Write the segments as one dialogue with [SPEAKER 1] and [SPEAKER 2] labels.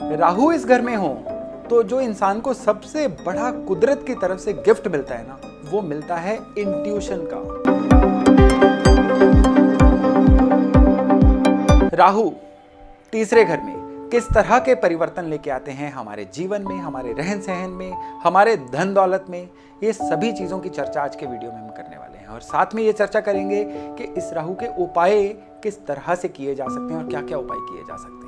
[SPEAKER 1] राहु इस घर में हो तो जो इंसान को सबसे बड़ा कुदरत की तरफ से गिफ्ट मिलता है ना, वो मिलता है इंट्यूशन का। राहु तीसरे घर में किस तरह के परिवर्तन लेके आते हैं हमारे जीवन में, हमारे रहन सहन में, हमारे धन दौलत में, ये सभी चीजों की चर्चा आज के वीडियो में हम करने वाले हैं। और साथ में ये चर्चा करेंगे कि इस राहु के उपाय किस तरह से किए जा सकते हैं और क्या क्या उपाय किए जा सकते हैं।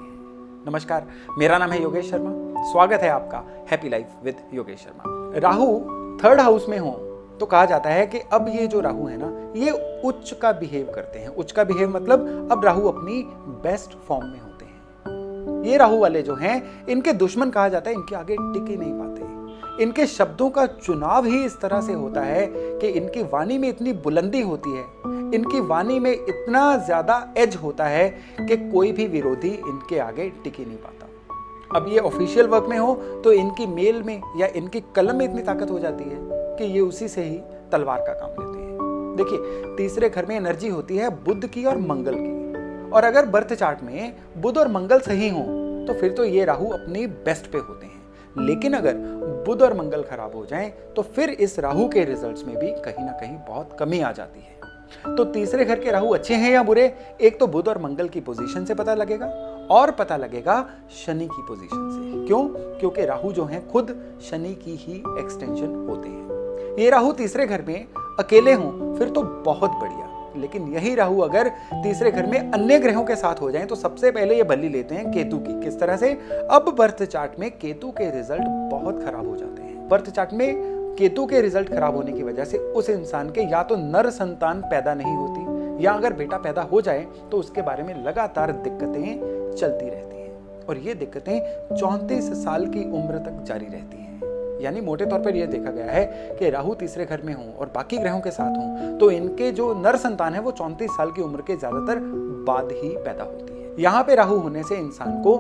[SPEAKER 1] नमस्कार, मेरा नाम है योगेश शर्मा। स्वागत है आपका happy life with Yogesh Sharma. Rahu third house में हो तो कहा जाता है कि अब ये जो राहु है ना, ये उच्च का बिहेव करते हैं। उच्च का बिहेव मतलब अब राहु अपनी बेस्ट फॉर्म में होते हैं। ये राहु वाले जो हैं, इनके दुश्मन कहा जाता है, इनके आगे टिक ही नहीं पाते। इनके शब्दों का चुनाव ही इस तरह से होता है कि इनकी वाणी में इतनी बुलंदी होती है, इनकी वाणी में इतना ज्यादा एज होता है कि कोई भी विरोधी इनके आगे टिक ही नहीं पाता। अब ये ऑफिशियल वर्क में हो तो इनकी मेल में या इनकी कलम में इतनी ताकत हो जाती है कि ये उसी से ही तलवार का काम लेते हैं। देखिए, तीसरे घर में एनर्जी होती है बुध की और मंगल की, और अगर बर्थ चार्ट में बुध और मंगल सही हो तो फिर तो ये राहु अपनी बेस्ट पे होते हैं। लेकिन अगर बुध और मंगल खराब हो जाएं तो फिर इस राहु के रिजल्ट्स में भी कहीं ना कहीं बहुत कमी आ जाती है। तो तीसरे घर के राहु अच्छे हैं या बुरे, एक तो बुध और मंगल की पोजीशन से पता लगेगा और पता लगेगा शनि की पोजीशन से। क्यों? क्योंकि राहु जो हैं खुद शनि की ही एक्सटेंशन होते हैं। ये राहु तीसरे घर में अकेले हों फिर तो बहुत बढ़िया, लेकिन यही राहु अगर तीसरे घर में अन्य ग्रहों के साथ हो जाएं तो सबसे पहले ये बलि लेते हैं केतु की। किस तरह से? अब बर्थ चार्ट में केतु के रिजल्ट बहुत खराब हो जाते हैं। बर्थ चार्ट में केतु के रिजल्ट खराब होने की वजह से उस इंसान के या तो नर संतान पैदा नहीं होती, या अगर बेटा पैदा हो जाए तो उसके बारे में लगातार दिक्कतें चलती रहती हैं। और ये दिक्कतें 34 साल की उम्र तक जारी रहती हैं। यानी मोटे तौर पर यह देखा गया है कि राहु तीसरे घर में हो और बाकी ग्रहों के साथ हो तो इनके जो नर संतान है वो 34 साल की उम्र के ज्यादातर बाद ही पैदा होती है। यहाँ पे राहु होने से इंसान को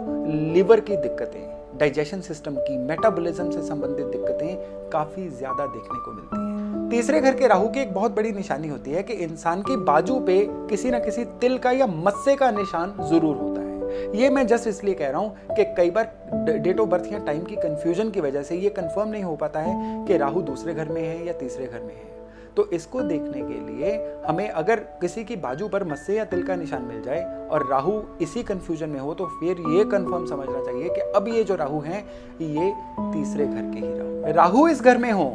[SPEAKER 1] लिवर की दिक्कतें, डाइजेशन सिस्टम की, मेटाबॉलिज्म से संबंधित दिक्कतें काफी ज्यादा देखने को मिलती हैं। तीसरे घर के राहु की एक बहुत बड़ी निशानी होती है कि इंसान की बाजू पे किसी न किसी तिल का या मस्से का निशान जरूर होता है। ये मैं जस्ट इसलिए कह रहा हूं कि कई बार डेट ऑफ बर्थ या टाइम की कंफ्यूजन की वजह से ये कंफर्म नहीं हो पाता है कि राहु दूसरे घर में है या तीसरे घर में है। तो इसको देखने के लिए हमें अगर किसी की बाजू पर मस्से या तिल का निशान मिल जाए और राहु इसी कंफ्यूजन में हो तो फिर ये कंफर्म समझना चाहिए कि अब ये जो राहु हैं ये तीसरे घर के ही राहु इस घर में हो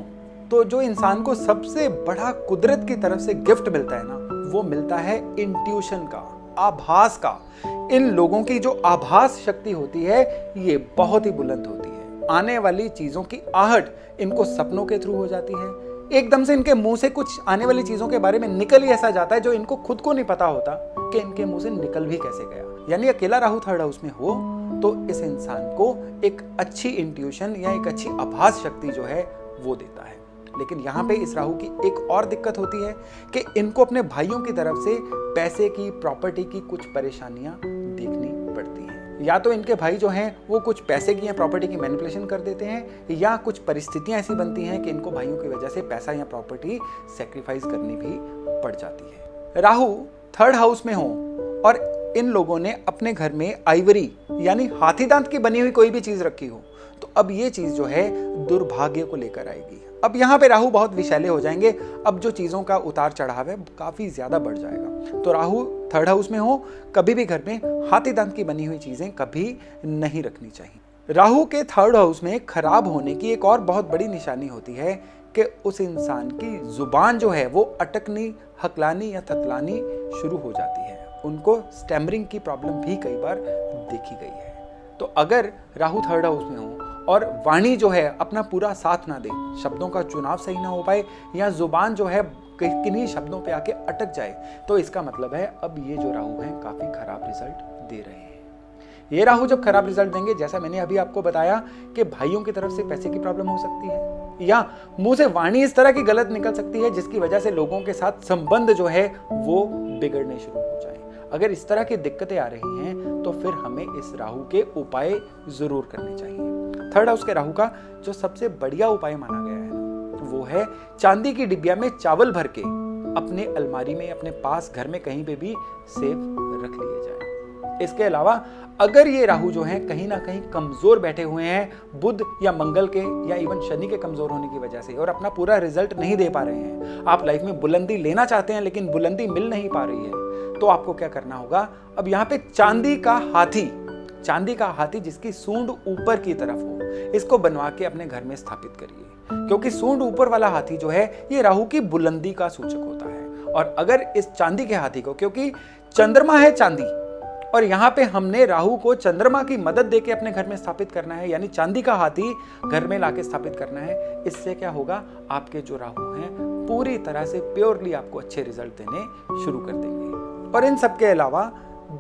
[SPEAKER 1] तो जो इंसान को सबसे बड़ा कुदरत की तरफ से गिफ्ट मिलता है ना, वो मिलता है इंट्यूशन का, आभास का। इन लोगों की जो आभास शक्ति होती है ये बहुत ही बुलंद होती है। आने वाली चीजों की आहट इनको सपनों के थ्रू हो जाती है। एकदम से इनके मुंह से कुछ आने वाली चीजों के बारे में निकल ही ऐसा जाता है जो इनको खुद को नहीं पता होता कि इनके मुंह से निकल भी कैसे गया। यानी अकेला राहु थर्ड हाउस में हो तो इस इंसान को एक अच्छी इंट्यूशन या एक अच्छी आभास शक्ति जो है वो देता है। लेकिन यहाँ पे इस राहु की एक और दिक्कत होती है कि इनको अपने भाइयों की तरफ से पैसे की, प्रॉपर्टी की कुछ परेशानियां देखनी पड़ती हैं। या तो इनके भाई जो हैं वो कुछ पैसे की या प्रॉपर्टी की मैनिपुलेशन कर देते हैं, या कुछ परिस्थितियां ऐसी बनती हैं कि इनको भाइयों की वजह से पैसा या प्रॉपर्टी सैक्रिफाइस करनी भी पड़ जाती है। राहु थर्ड हाउस में हो और इन लोगों ने अपने घर में आइवरी यानी हाथी दांत की बनी हुई कोई भी चीज रखी हो तो अब ये चीज जो है दुर्भाग्य को लेकर आएगी। अब यहाँ पे राहु बहुत विषैले हो जाएंगे। अब जो चीजों का उतार चढ़ाव है काफी ज्यादा बढ़ जाएगा। तो राहु थर्ड हाउस में हो, कभी भी घर में हाथी दांत की बनी हुई चीजें कभी नहीं रखनी चाहिए। राहु के थर्ड हाउस में खराब होने की एक और बहुत बड़ी निशानी होती है कि उस इंसान की जुबान जो है वो अटकनी, हकलानी या थतलानी शुरू हो जाती है। उनको स्टैमरिंग की प्रॉब्लम भी कई बार देखी गई है। तो अगर राहु थर्ड हाउस में हो और वाणी जो है अपना पूरा साथ ना दे, शब्दों का चुनाव सही ना हो पाए, या जुबान जो है किन्हीं शब्दों पे आके अटक जाए, तो इसका मतलब है अब ये जो राहु हैं काफी खराब रिजल्ट दे रहे हैं। ये राहु जब खराब रिजल्ट देंगे, जैसा मैंने अभी आपको बताया कि भाइयों की तरफ से पैसे की प्रॉब्लम हो सकती है, या मुंह से वाणी इस तरह की गलत निकल सकती है जिसकी वजह से लोगों के साथ संबंध जो है वो बिगड़ने शुरू हो जाए। अगर इस तरह की दिक्कतें आ रही हैं तो फिर हमें इस राहु के उपाय जरूर करने चाहिए। थर्ड हाउस के राहु का जो सबसे बढ़िया उपाय माना गया है वो है चांदी की डिबिया में चावल भर के अपने अलमारी में, अपने पास घर में कहीं पे भी सेफ रख लिए जाए। इसके अलावा अगर ये राहु जो है कहीं ना कहीं कमजोर बैठे हुए हैं बुध या मंगल के या इवन शनि के कमजोर होने की वजह से और अपना पूरा रिजल्ट नहीं दे पा रहे हैं, आप लाइफ में बुलंदी लेना चाहते हैं लेकिन बुलंदी मिल नहीं पा रही है, तो आपको क्या करना होगा, अब यहाँ पे चांदी का हाथी जिसकी सूंड ऊपर की तरफ हो, इसको बनवा के अपने घर में स्थापित करिए, क्योंकि सूंड ऊपर वाला हाथी जो है ये राहु की बुलंदी का सूचक होता है। और अगर इस चांदी के हाथी को, क्योंकि चंद्रमा है चांदी और यहाँ पे हमने राहु को चंद्रमा की मदद देके अपने घर में स्थापित करना है, यानी चांदी का हाथी घर में लाके स्थापित करना है। इससे क्या होगा, आपके जो राहु हैं पूरी तरह से प्योरली आपको अच्छे रिजल्ट देने शुरू कर देंगे। और इन सब के अलावा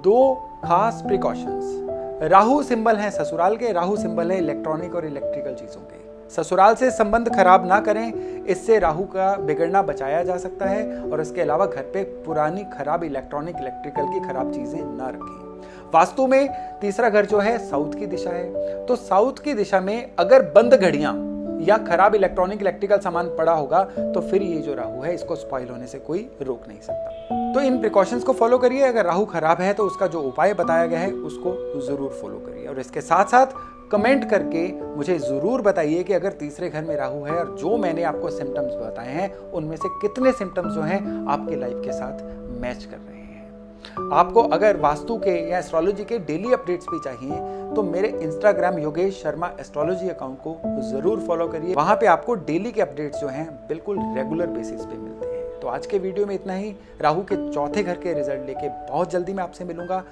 [SPEAKER 1] 2 खास प्रिकॉशंस, राहु सिंबल है ससुराल के, राहु सिंबल है इलेक्ट्रॉनिक और इलेक्ट्रिकल चीजों के। ससुराल से संबंध खराब ना करें, इससे राहु का बिगड़ना बचाया जा सकता है। और इसके अलावा घर पे पुरानी खराब इलेक्ट्रॉनिक इलेक्ट्रिकल की खराब चीजें ना रखें। वास्तु में तीसरा घर जो है साउथ की दिशा है, तो साउथ की दिशा में अगर बंद घड़ियां या खराब इलेक्ट्रॉनिक इलेक्ट्रिकल सामान पड़ा होगा तो फिर ये जो राहु है इसको स्पॉइल होने से कोई रोक नहीं सकता। तो इन प्रिकॉशंस को फॉलो करिए। अगर राहु खराब है तो उसका जो उपाय बताया गया है उसको जरूर फॉलो करिए। और इसके साथ साथ कमेंट करके मुझे जरूर बताइए कि अगर तीसरे घर में राहु है और जो मैंने आपको सिम्टम्स बताए हैं उनमें से कितने सिम्टम्स जो हैं आपके लाइफ के साथ मैच कर रहे हैं। आपको अगर वास्तु के या एस्ट्रोलॉजी के डेली अपडेट्स भी चाहिए तो मेरे Instagram Yogesh Sharma astrology account को जरूर फॉलो करिए। वहां पे आपको डेली के अपडेट्स जो हैं बिल्कुल रेगुलर बेसिस पे मिलते हैं। तो आज के वीडियो में इतना ही। राहु के चौथे घर के रिजल्ट लेके बहुत जल्दी मैं आपसे मिलूंगा।